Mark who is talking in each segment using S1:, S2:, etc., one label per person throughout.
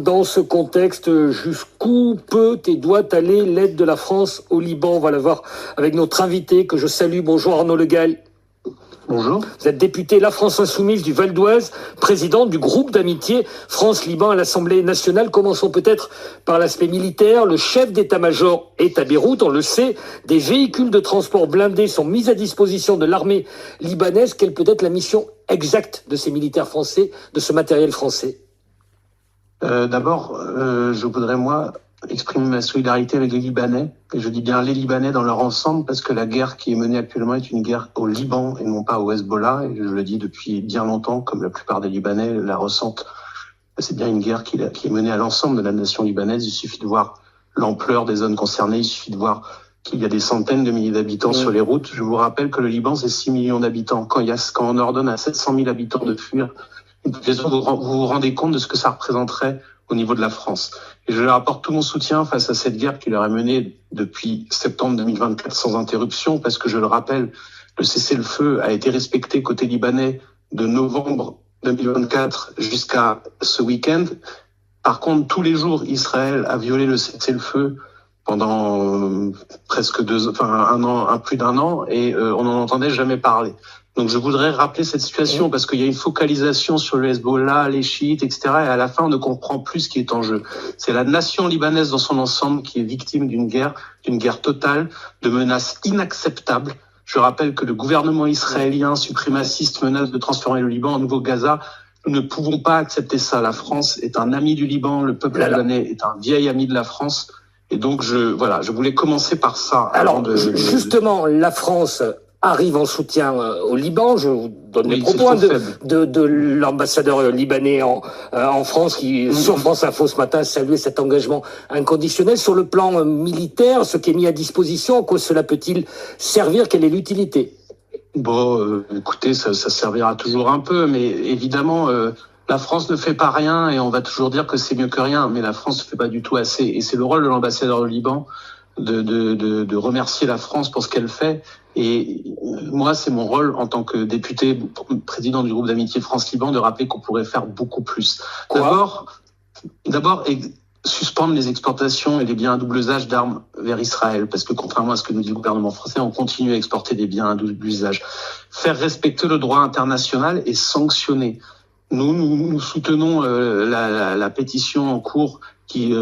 S1: dans ce contexte, jusqu'où peut et doit aller l'aide de la France au Liban? On va la voir avec notre invité que je salue. Bonjour Arnaud Le Gall.
S2: Bonjour.
S1: Vous êtes député La France Insoumise du Val d'Oise, président du groupe d'amitié France-Liban à l'Assemblée nationale. Commençons peut-être par l'aspect militaire. Le chef d'état-major est à Beyrouth, on le sait. Des véhicules de transport blindés sont mis à disposition de l'armée libanaise. Quelle peut être la mission exacte de ces militaires français, de ce matériel français?
S2: D'abord, je voudrais, moi, exprimer ma solidarité avec les Libanais. Et je dis bien les Libanais dans leur ensemble, parce que la guerre qui est menée actuellement est une guerre au Liban et non pas au Hezbollah. Et je le dis depuis bien longtemps, comme la plupart des Libanais la ressentent. C'est bien une guerre qui est menée à l'ensemble de la nation libanaise. Il suffit de voir l'ampleur des zones concernées. Il suffit de voir qu'il y a des centaines de milliers d'habitants sur les routes. Je vous rappelle que le Liban, c'est 6 millions d'habitants. Quand on ordonne à 700 000 habitants de fuir, vous vous rendez compte de ce que ça représenterait au niveau de la France. Et je leur apporte tout mon soutien face à cette guerre qui leur est menée depuis septembre 2024 sans interruption, parce que je le rappelle, le cessez-le-feu a été respecté côté libanais de novembre 2024 jusqu'à ce week-end. Par contre, tous les jours, Israël a violé le cessez-le-feu pendant presque plus d'un an, et on n'en entendait jamais parler. Donc je voudrais rappeler cette situation parce qu'il y a une focalisation sur le Hezbollah, les chiites, etc. Et à la fin, on ne comprend plus ce qui est en jeu. C'est la nation libanaise dans son ensemble qui est victime d'une guerre totale, de menaces inacceptables. Je rappelle que le gouvernement israélien suprémaciste menace de transformer le Liban en nouveau Gaza. Nous ne pouvons pas accepter ça. La France est un ami du Liban, le peuple libanais est un vieil ami de la France. Et donc je voulais commencer par ça.
S1: Alors justement, la France arrive en soutien au Liban. Je vous donne les propos de l'ambassadeur libanais en France qui, sur France Info ce matin, saluait cet engagement inconditionnel. Sur le plan militaire, ce qui est mis à disposition, en quoi cela peut-il servir? Quelle est l'utilité?
S2: Bon, écoutez, ça servira toujours un peu, mais évidemment, la France ne fait pas rien et on va toujours dire que c'est mieux que rien, mais la France ne fait pas du tout assez. Et c'est le rôle de l'ambassadeur au Liban de remercier la France pour ce qu'elle fait. Et moi, c'est mon rôle en tant que député, président du groupe d'amitié France-Liban, de rappeler qu'on pourrait faire beaucoup plus. D'abord, suspendre les exportations et les biens à double usage d'armes vers Israël, parce que contrairement à ce que nous dit le gouvernement français, on continue à exporter des biens à double usage. Faire respecter le droit international et sanctionner. Nous soutenons la pétition en cours qui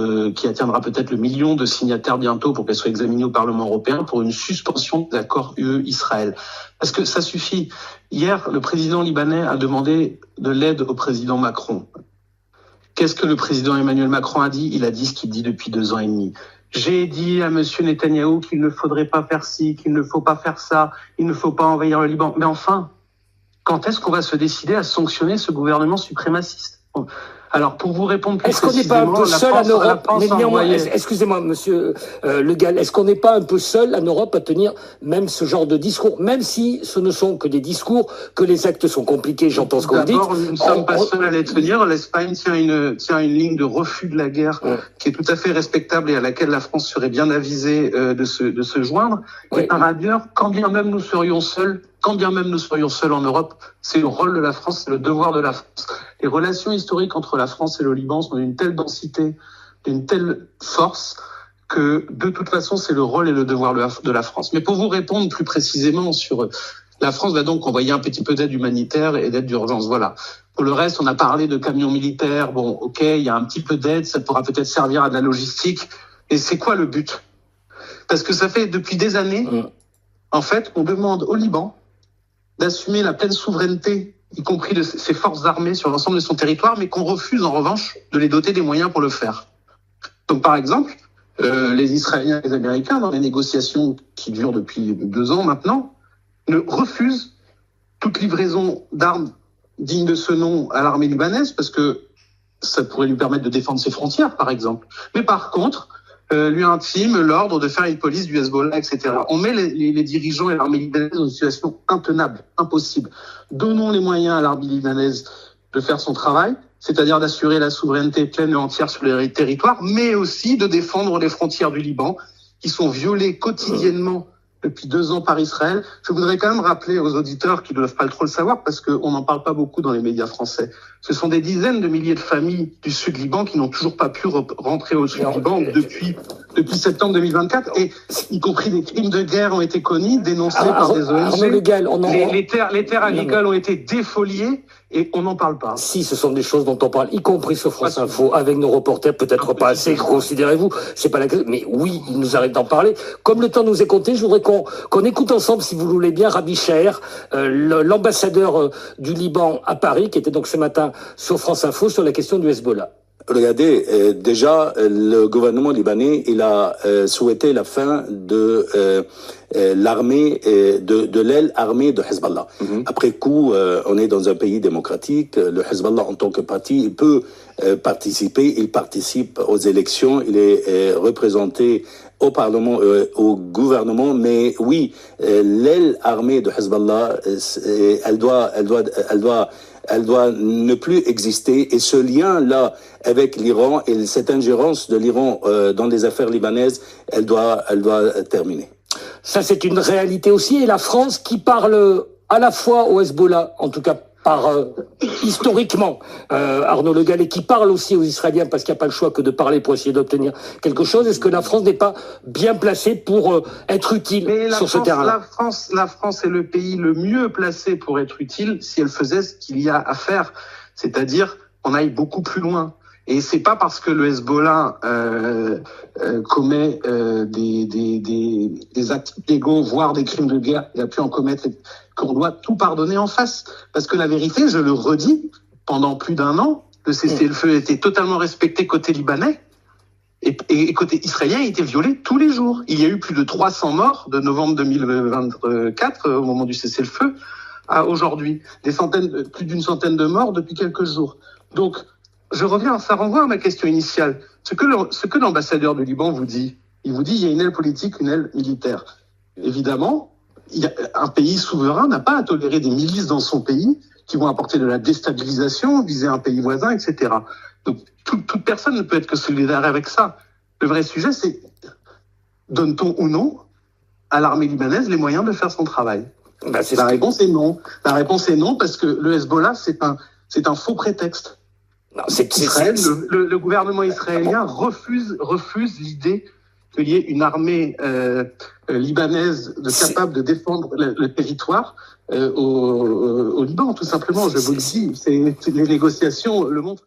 S2: atteindra peut-être le million de signataires bientôt pour qu'elle soit examinée au Parlement européen pour une suspension des accords UE-Israël. Parce que ça suffit. Hier, le président libanais a demandé de l'aide au président Macron. Qu'est-ce que le président Emmanuel Macron a dit? Il a dit ce qu'il dit depuis 2 ans et demi. J'ai dit à monsieur Netanyahou qu'il ne faudrait pas faire ci, qu'il ne faut pas faire ça, il ne faut pas envahir le Liban. Mais enfin, quand est-ce qu'on va se décider à sanctionner ce gouvernement suprémaciste? Alors, pour vous répondre plus précisément,
S1: est-ce qu'on n'est pas un peu seul en Europe? Mais néanmoins, excusez-moi, monsieur Le Gall, est-ce qu'on n'est pas un peu seul en Europe à tenir même ce genre de discours, même si ce ne sont que des discours, que les actes sont compliqués, j'entends ce que vous dites.
S2: D'abord, nous ne sommes pas seuls à les tenir. L'Espagne tient une ligne de refus de la guerre qui est tout à fait respectable et à laquelle la France serait bien avisée de se joindre. Et par ailleurs, quand bien même nous serions seuls en Europe, c'est le rôle de la France, c'est le devoir de la France. Les relations historiques entre la France et le Liban sont d'une telle densité, d'une telle force, que de toute façon, c'est le rôle et le devoir de la France. Mais pour vous répondre plus précisément sur... La France va donc envoyer un petit peu d'aide humanitaire et d'aide d'urgence, voilà. Pour le reste, on a parlé de camions militaires. Bon, ok, il y a un petit peu d'aide, ça pourra peut-être servir à de la logistique. Et c'est quoi le but? Parce que ça fait depuis des années, en fait, on demande au Liban d'assumer la pleine souveraineté, y compris de ses forces armées sur l'ensemble de son territoire, mais qu'on refuse en revanche de les doter des moyens pour le faire. Donc par exemple, les Israéliens et les Américains, dans les négociations qui durent depuis 2 ans maintenant, ne refusent toute livraison d'armes dignes de ce nom à l'armée libanaise, parce que ça pourrait lui permettre de défendre ses frontières, par exemple. Mais par contre, lui intime l'ordre de faire une police du Hezbollah, etc. On met les dirigeants et l'armée libanaise dans une situation intenable, impossible. Donnons les moyens à l'armée libanaise de faire son travail, c'est-à-dire d'assurer la souveraineté pleine et entière sur les territoires, mais aussi de défendre les frontières du Liban, qui sont violées quotidiennement depuis 2 ans par Israël. Je voudrais quand même rappeler aux auditeurs qui ne doivent pas trop le savoir, parce qu'on n'en parle pas beaucoup dans les médias français. Ce sont des dizaines de milliers de familles du Sud Liban qui n'ont toujours pas pu rentrer au Sud Liban depuis septembre 2024, et y compris des crimes de guerre ont été commis, dénoncés par des ONG. Les terres agricoles ont été défoliées, et on n'en parle pas.
S1: Si, ce sont des choses dont on parle, y compris sur France Info, avec nos reporters, peut-être pas assez, considérez-vous, c'est pas la question, mais oui, il nous arrête d'en parler. Comme le temps nous est compté, je voudrais qu'on écoute ensemble, si vous voulez bien, Rabbi Shaher, l'ambassadeur du Liban à Paris, qui était donc ce matin sur France Info sur la question du Hezbollah.
S3: Regardez, déjà, le gouvernement libanais, il a souhaité la fin de l'armée, de l'aile armée de Hezbollah. Après coup, on est dans un pays démocratique. Le Hezbollah, en tant que parti, il peut participer. Il participe aux élections. Il est représenté au Parlement, au gouvernement. Mais oui, l'aile armée de Hezbollah, elle doit ne plus exister, et ce lien-là avec l'Iran et cette ingérence de l'Iran dans les affaires libanaises, elle doit terminer.
S1: Ça, c'est une réalité aussi, et la France qui parle à la fois au Hezbollah, en tout cas historiquement, Arnaud Le Gall, qui parle aussi aux Israéliens parce qu'il n'y a pas le choix que de parler pour essayer d'obtenir quelque chose. Est-ce que la France n'est pas bien placée pour être utile sur ce terrain-là?
S2: La France est le pays le mieux placé pour être utile si elle faisait ce qu'il y a à faire, c'est-à-dire qu'on aille beaucoup plus loin. Et c'est pas parce que le Hezbollah commet des actes illégaux, voire des crimes de guerre, il a pu en commettre, qu'on doit tout pardonner en face. Parce que la vérité, je le redis, pendant plus d'1 an, le cessez-le-feu était totalement respecté côté libanais, et côté israélien, il était violé tous les jours. Il y a eu plus de 300 morts de novembre 2024 au moment du cessez-le-feu à aujourd'hui. Plus d'une centaine de morts depuis quelques jours. Donc, je reviens, ça renvoie à ma question initiale. Ce que l'ambassadeur du Liban vous dit, il vous dit il y a une aile politique, une aile militaire. Évidemment, un pays souverain n'a pas à tolérer des milices dans son pays qui vont apporter de la déstabilisation, viser un pays voisin, etc. Donc, toute personne ne peut être que solidaire avec ça. Le vrai sujet, c'est donne-t-on ou non à l'armée libanaise les moyens de faire son travail? La réponse est non. La réponse est non, parce que le Hezbollah, c'est un faux prétexte. Non, le gouvernement israélien refuse l'idée qu'il y ait une armée libanaise capable de défendre le territoire au Liban, tout simplement. Je vous le dis, les négociations le montrent.